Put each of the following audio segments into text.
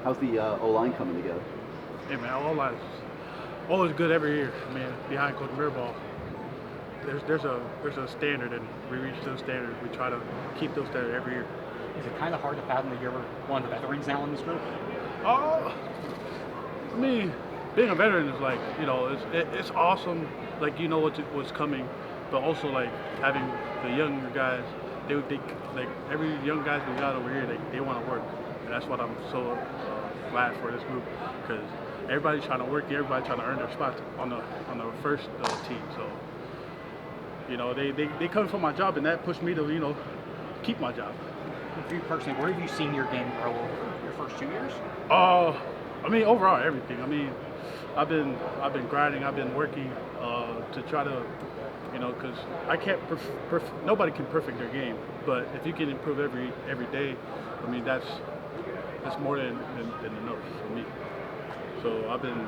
How's the O-line coming together? Hey man, all line's always good every year. I mean, behind Coach Mirabal, there's a standard, and we reach those standards. We try to keep those standards every year. Is it kind of hard to fathom that you're one of the veterans now in this group? I mean, being a veteran is like, it's awesome. Like, you know what's coming, but also like having the younger guys. They like every young guys we got over here. They want to work, and that's what I'm so glad for this group, because everybody's trying to work. Everybody's trying to earn their spot on the first team. So, they come for my job, and that pushed me to keep my job. For you personally, where have you seen your game grow over your first 2 years? I mean, overall, everything. I mean, I've been grinding. I've been working to try to, because I can't. Nobody can perfect their game, but if you can improve every day, I mean, that's more than enough for me. So I've been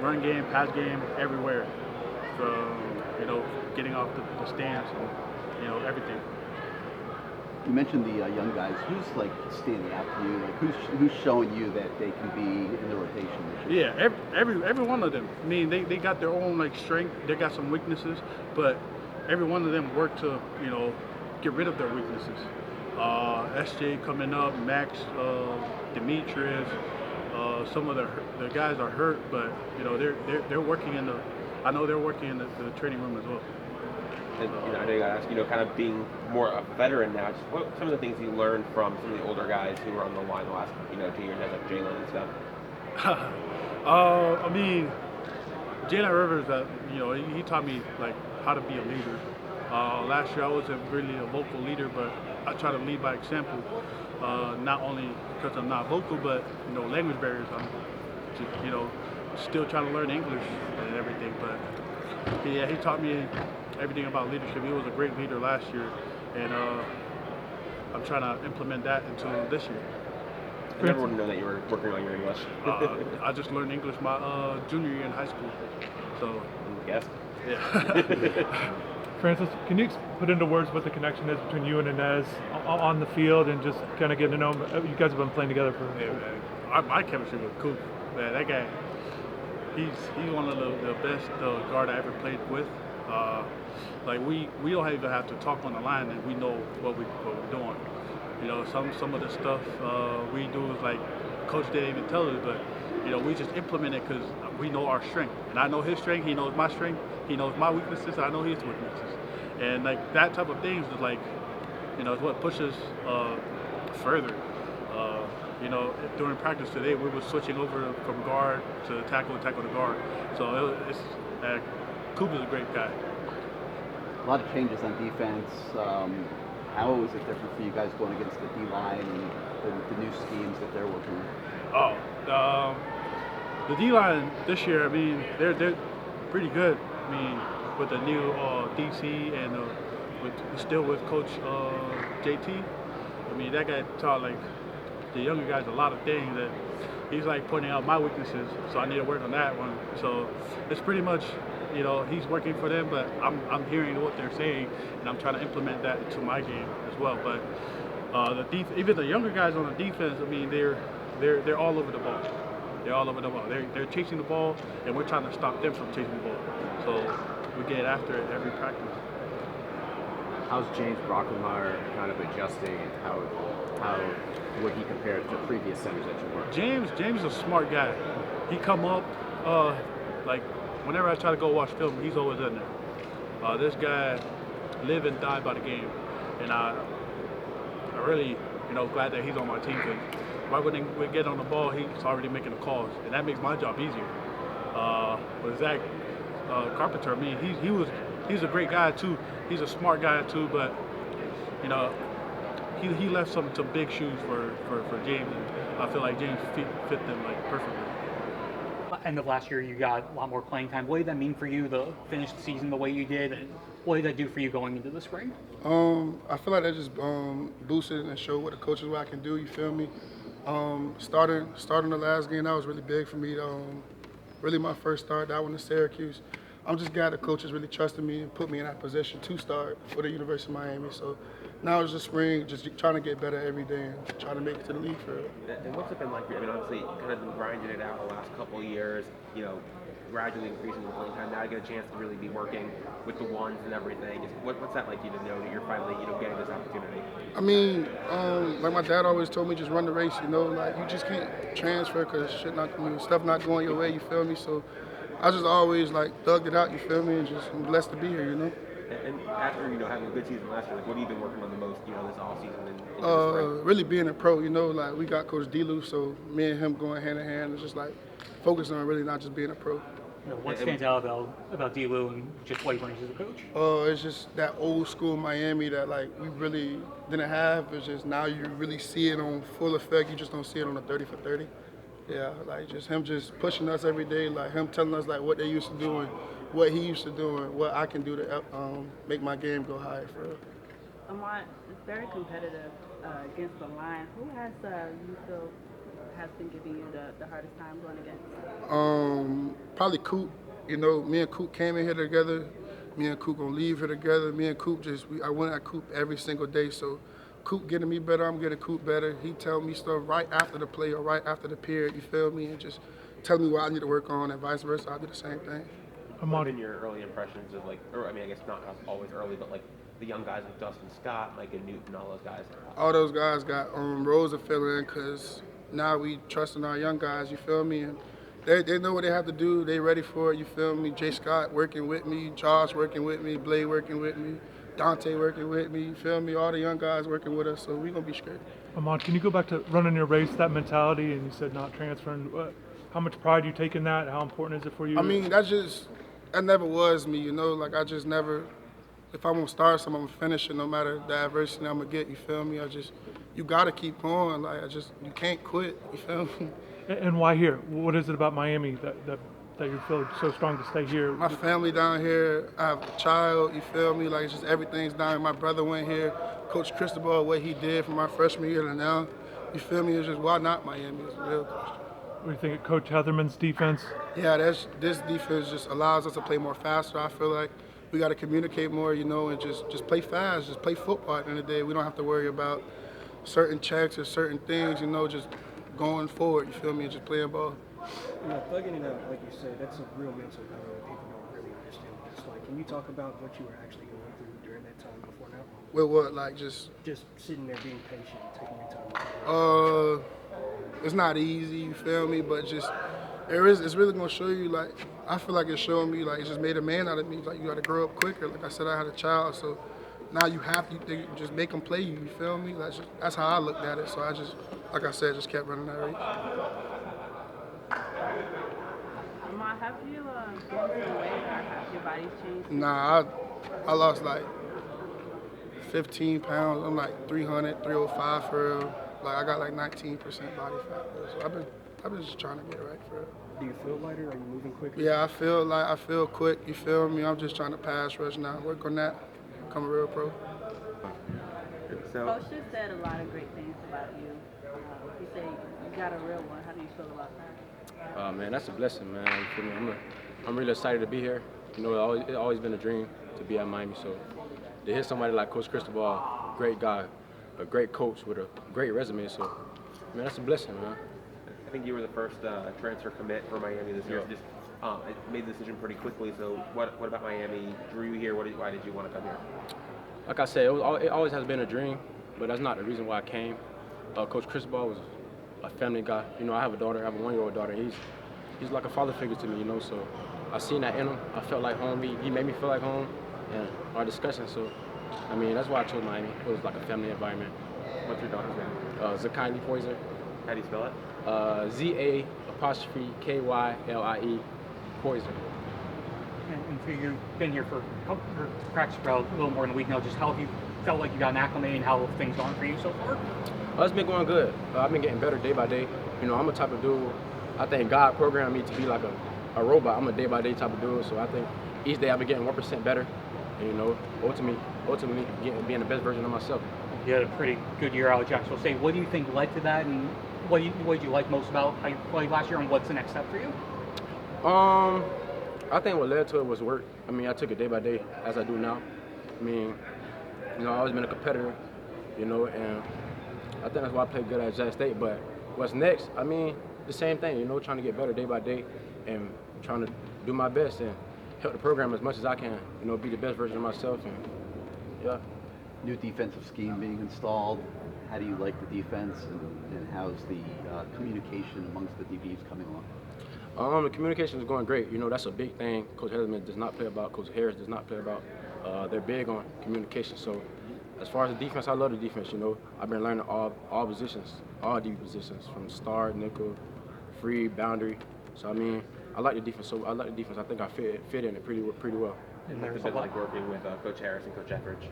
run game, pass game, everywhere, from getting off the stands and everything. You mentioned the young guys. Who's like standing out to you? Like who's showing you that they can be in the rotation this year? Yeah, every one of them. I mean, they got their own like strength. They got some weaknesses, but every one of them work to get rid of their weaknesses. SJ coming up, Max, Demetrius. Some of the guys are hurt, but they're working in the. I know they're working in the training room as well. And I know you got to ask, kind of being more a veteran now, just what some of the things you learned from some of the older guys who were on the line the last 2 years, like Jalen and stuff. I mean, Jalen Rivers, he taught me like how to be a leader. Last year I wasn't really a vocal leader, but I try to lead by example. Not only because I'm not vocal, but language barriers. I'm still trying to learn English and everything. But yeah, he taught me everything about leadership. He was a great leader last year, and I'm trying to implement that into this year. I never would have known that you were working on your English. I just learned English my junior year in high school. So yes. Yeah. Francis, can you put into words what the connection is between you and Inez on the field, and just kind of getting to know him? You guys have been playing together for. Yeah, man. My chemistry was cool. Man, that guy, he's one of the best guard I ever played with. Like we don't even have to talk on the line, and we know what we're doing. Some of the stuff we do is like coach didn't even tell us, but we just implement it because we know our strength, and I know his strength. He knows my strength. He knows my weaknesses. I know his weaknesses, and like that type of things is like is what pushes further. During practice today, we were switching over from guard to tackle to guard. So Coop is a great guy. A lot of changes on defense. How is it different for you guys going against the D-line and the new schemes that they're working with? The D-line this year, I mean, they're pretty good. I mean, with the new DC and still with Coach JT. I mean, that guy taught like the younger guys a lot of things that he's like pointing out my weaknesses. So I need to work on that one. So it's pretty much. He's working for them, but I'm hearing what they're saying, and I'm trying to implement that into my game as well. But even the younger guys on the defense, I mean, they're all over the ball. They're all over the ball. They're chasing the ball, and we're trying to stop them from chasing the ball. So we get after it every practice. How's James Brockelmeyer kind of adjusting, and how would he compare to previous centers that you worked? James is a smart guy. He come up like. Whenever I try to go watch film, he's always in there. This guy live and die by the game, and I really, glad that he's on my team. Cause right when we get on the ball, he's already making the calls, and that makes my job easier. With Zach Carpenter, I mean, he's a great guy too. He's a smart guy too, but he left some big shoes for James, and I feel like James fit them like perfectly. End of last year, you got a lot more playing time. What did that mean for you to finish the season the way you did? And what did that do for you going into the spring? I feel like that just boosted and showed what the coaches what I can do. You feel me? Starting the last game, that was really big for me. Really my first start. That one in Syracuse. I'm just glad the coaches really trusted me and put me in that position to start for the University of Miami. So now it's just spring, just trying to get better every day and trying to make it to the league for real. And what's it been like for you? I mean, obviously, you kind of been grinding it out the last couple of years, gradually increasing the playing time. Now you get a chance to really be working with the ones and everything. What's that like you to know that you're finally, getting this opportunity? I mean, like my dad always told me, just run the race, like you just can't transfer because stuff not going your way, you feel me? So I just always like thugged it out, you feel me? And just I'm blessed to be here, And after, having a good season last year, like what have you been working on the most, this off season and in the spring? Really being a pro, like we got Coach D-Lou, so me and him going hand in hand. It's just like focusing on really not just being a pro. What stands out about D-Lou and just what he brings as a coach? It's just that old school Miami that like we really didn't have. It's just now you really see it on full effect. You just don't see it on the 30 for 30. Yeah, like just him just pushing us every day, like him telling us like what they used to do and what he used to do and what I can do to make my game go higher for real. Ahmad, it's very competitive against the line. Who has you feel has been giving you the hardest time going against? Probably Coop. Me and Coop came in here together. Me and Coop gonna leave here together. Me and Coop I went at Coop every single day. So Coop getting me better, I'm getting Coop better. He tell me stuff right after the play or right after the period, you feel me? And just tell me what I need to work on and vice versa. I do the same thing. What have been your early impressions of I guess not always early, but like the young guys like Dustin Scott, Micah Newton, all those guys? All those guys got roles to fill in because now we trusting our young guys, you feel me? And they know what they have to do. They ready for it, you feel me? Jay Scott working with me, Josh working with me, Blade working with me, Dante working with me, you feel me? All the young guys working with us, so we're going to be straight. Ahmad, can you go back to running your race, that mentality, and you said not transferring. How much pride do you take in that? How important is it for you? I mean, that never was me, Like I just never, if I'm going to start something, I'm going to finish it no matter the adversity I'm going to get, you feel me? You got to keep going. You can't quit, you feel me? And why here? What is it about Miami that you feel so strong to stay here? My family down here, I have a child, you feel me? Like, it's just everything's down here. My brother went here, Coach Cristobal, what he did from my freshman year to now, you feel me? It's just, why not Miami? It's a real question. What do you think of Coach Heatherman's defense? Yeah, this defense just allows us to play more faster. I feel like we got to communicate more, and just play fast, just play football at the end of the day. We don't have to worry about certain checks or certain things, just going forward, you feel me, and just playing ball. Thugging it out, like you said, that's a real mental battle that people don't really understand what it's like. Can you talk about what you were actually going through during that time before now? With what, like just sitting there being patient, taking your time. It's not easy, you feel me, but it's really gonna show you, like, I feel like it's showing me, like, it just made a man out of me. Like, you gotta grow up quicker. Like I said, I had a child, so now you have to just make them play you feel me? That's how I looked at it. So I just, like I said, just kept running that race. Ahmad, have you gained some weight or have your body's changed? Nah, I lost like 15 pounds. I'm like 300, 305 for real. Like I got like 19% body fat. So I've been just trying to get right for real. Do you feel lighter? Are you moving quicker? Yeah, I feel quick. You feel me? I'm just trying to pass rush now. Work on that. Become a real pro. Coach just said a lot of great things about you. He said you got a real one. How do you feel about that? Man, that's a blessing, man. You feel me? I'm really excited to be here. It's always been a dream to be at Miami. So to hear somebody like Coach Cristobal, great guy, a great coach with a great resume. So, man, that's a blessing, man. I think you were the first transfer commit for Miami this year. Just made the decision pretty quickly. So what about Miami drew you here? Why did you want to come here? Like I said, it always has been a dream, but that's not the reason why I came. Coach Cristobal was a family guy. I have a daughter. I have a 1-year-old daughter. He's like a father figure to me, So I seen that in him. I felt like home. He made me feel like home, and our discussion. So, that's why I chose Miami. It was like a family environment. What's your daughter's name? Zechariah Poyser. How do you spell it? ZA''KYLIE Poyser. And so you've been here for practice for a little more than a week now. Just how have you felt like you got acclimated and how have things gone for you so far? It's been going good. I've been getting better day by day. I'm a type of dude, I think God programmed me to be like a robot. I'm a day-by-day type of dude, so I think each day I've been getting 1% better. And, ultimately being the best version of myself. You had a pretty good year out of Jacksonville State. What do you think led to that, and what did you like most about how you played last year, and what's the next step for you? I think what led to it was work. I took it day by day as I do now. I've always been a competitor. you know, and I think that's why I played good at Jack State. But what's next? I mean, the same thing, you know, trying to get better day by day and trying to do my best and help the program as much as I can, you know, be the best version of myself. And yeah. New defensive scheme being installed. How do you like the defense, and how's the communication amongst the DBs coming along? The communication is going great. You know, that's a big thing. Coach Hesman does not play about. Coach Harris does not play about. They're big on communication. So, as far as the defense, I love the defense. You know, I've been learning all positions, all DB positions, from star, nickel, free, boundary. So I mean, I like the defense. So I like the defense. I think I fit in it pretty well. And there's been like working with Coach Harris and Coach Etheridge.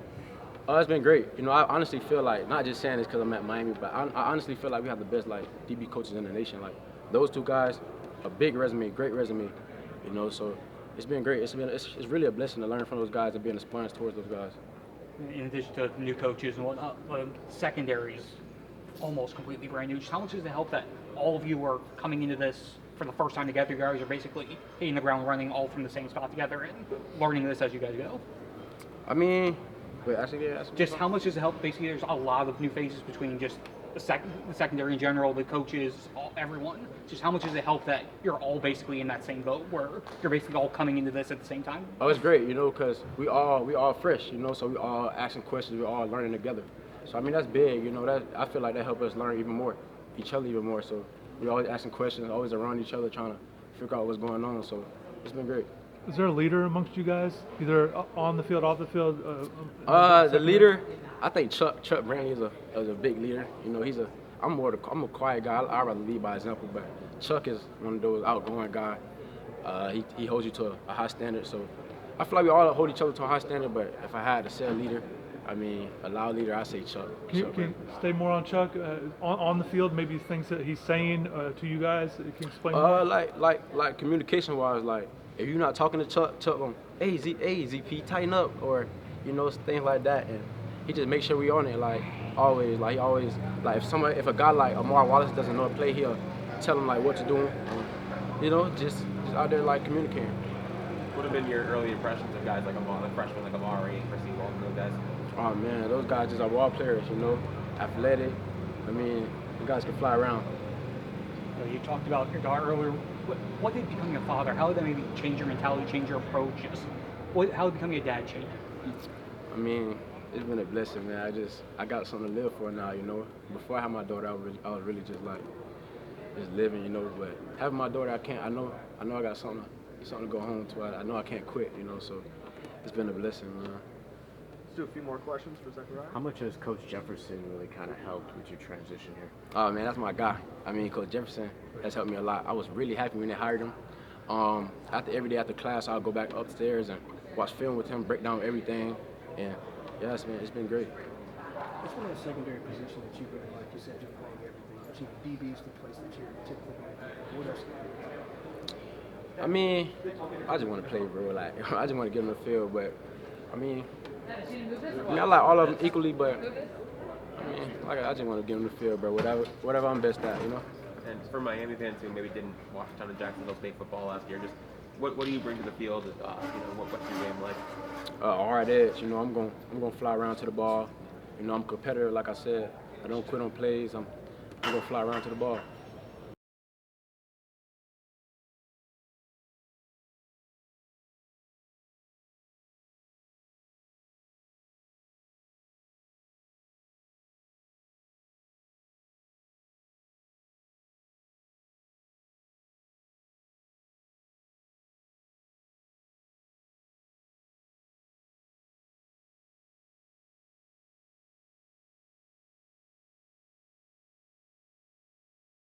It's been great. You know, I honestly feel like, not just saying this because I'm at Miami, but I honestly feel like we have the best like DB coaches in the nation. Like those two guys, a big resume, great resume. You know, so it's been great. It's really a blessing to learn from those guys and be an sponge towards those guys. In addition to new coaches and whatnot, secondary is almost completely brand new. Just how much does it help that all of you are coming into this for the first time together? You guys are basically hitting the ground running all from the same spot together and learning this as you guys go. I mean, just how much does it help? Basically, there's a lot of new faces between just the secondary in general, the coaches, everyone. Just how much does it help that you're all basically in that same boat, where you're basically all coming into this at the same time? Oh, it's great, you know, because we all fresh, you know, so we all asking questions, we're all learning together. So I mean, that's big, you know. That I feel like that helps us learn even more, each other even more. So we always asking questions, always around each other, trying to figure out what's going on. So it's been great. Is there a leader amongst you guys, either on the field, off the field? The leader, I think Chuck Brantley is a big leader. You know, I'm a quiet guy. I rather lead by example, but Chuck is one of those outgoing guys. He holds you to a high standard. So I feel like we all hold each other to a high standard. But if I had to say a leader, I mean a loud leader, I say Chuck. Can you stay more on Chuck on the field? Maybe things that he's saying to you guys. Can you explain? Like communication wise, like. If you're not talking to Chuck on, hey ZP, tighten up, or you know, things like that, and he just makes sure we on it. Like always, like he always, like if a guy like Amar Wallace doesn't know how to play, he'll tell him like what to do, and, you know, just out there like communicating. What have been your early impressions of guys like Amar, like freshmen like Amari and Chrissy Walton, those guys? Oh man, those guys just are ball players, you know, athletic. I mean, the guys can fly around. You talked about your daughter earlier. What did becoming a father, how did that maybe change your mentality, change your approach? How did becoming a dad change? I mean, it's been a blessing, man. I got something to live for now, you know. Before I had my daughter, I was really just like, just living, you know. But having my daughter, I know I got something to go home to. I know I can't quit, you know. So it's been a blessing, man. Let's do a few more questions for Zechariah. How much has Coach Jefferson really kind of helped with your transition here? Oh man, that's my guy. I mean, Coach Jefferson has helped me a lot. I was really happy when they hired him. Every day after class, I'll go back upstairs and watch film with him, break down everything, and yeah, it's been great. It's one of the secondary positions that you really like. You said you're playing everything, but DB is the place that you're typically playing. What else? I mean, I just want to play, bro. Like, I just want to get in the field, but I mean, I like all of them equally, but I mean, I just want to get in the field, bro. Whatever I'm best at, you know. And for Miami fans who maybe didn't watch a ton of Jacksonville State football last year, just what do you bring to the field? You know, what's your game like? Hard edge. You know, I'm gonna fly around to the ball. You know, I'm a competitor, like I said. I don't quit on plays. I'm gonna fly around to the ball.